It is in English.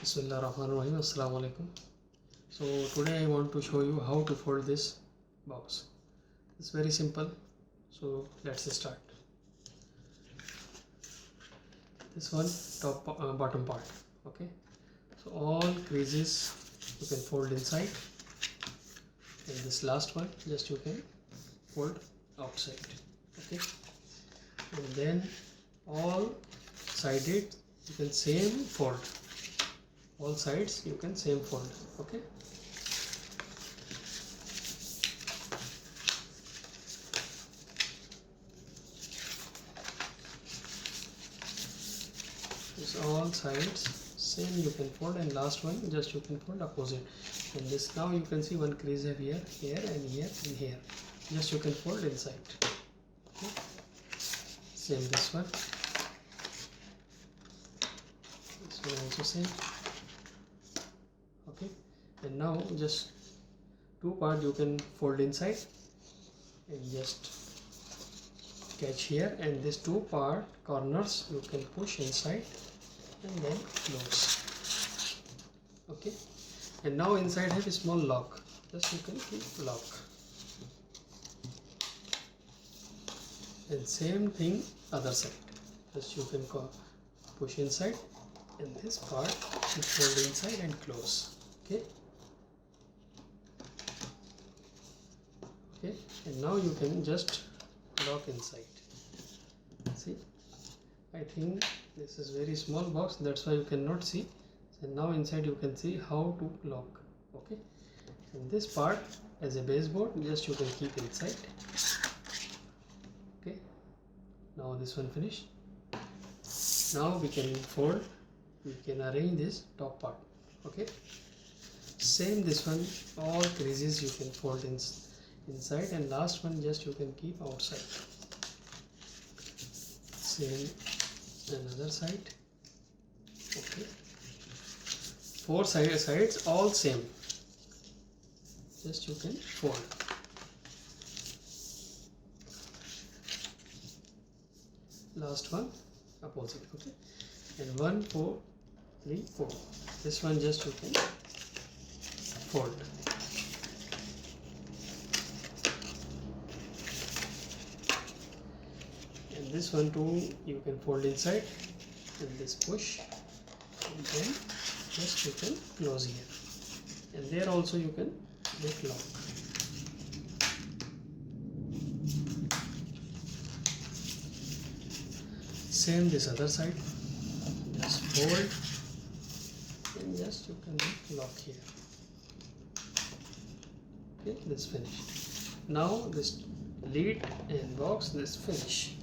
Bismillahirrahmanirrahim. Assalamu alaikum. So today I want to show you how to fold this box. It's very simple. So let's start. This one bottom part. Okay. So all creases you can fold inside, and this last one just you can fold outside. Okay. And then all sided you can same fold. All sides you can same fold. Okay. This all sides same you can fold, and last one just you can fold opposite. And this now you can see one crease have here, here and here and here. Just you can fold inside. Okay. Same this one. This one also same. Okay, and now just two part you can fold inside and just catch here, and this two part corners you can push inside and then close. Okay, and now inside have a small lock, just you can keep lock, and same thing other side, just you can push inside, and this part you fold inside and close. Okay. Okay, and now you can just lock inside. See, I think this is very small box, that's why you cannot see. And now inside you can see how to lock. Okay, and this part as a baseboard just you can keep inside. Okay, now this one finished. Now we can fold, we can arrange this top part. Okay, same this one, all creases you can fold inside, and last one just you can keep outside. Same another side. Okay, four sides all same, just you can fold. Last one opposite. Okay, and 1 4 3 4, this one just you can fold. And this one too you can fold inside, and this push, and then just you can close here, and there also you can make lock. Same this other side, just fold and just you can make lock here. Okay, this finished. Now this lid and box, this finish.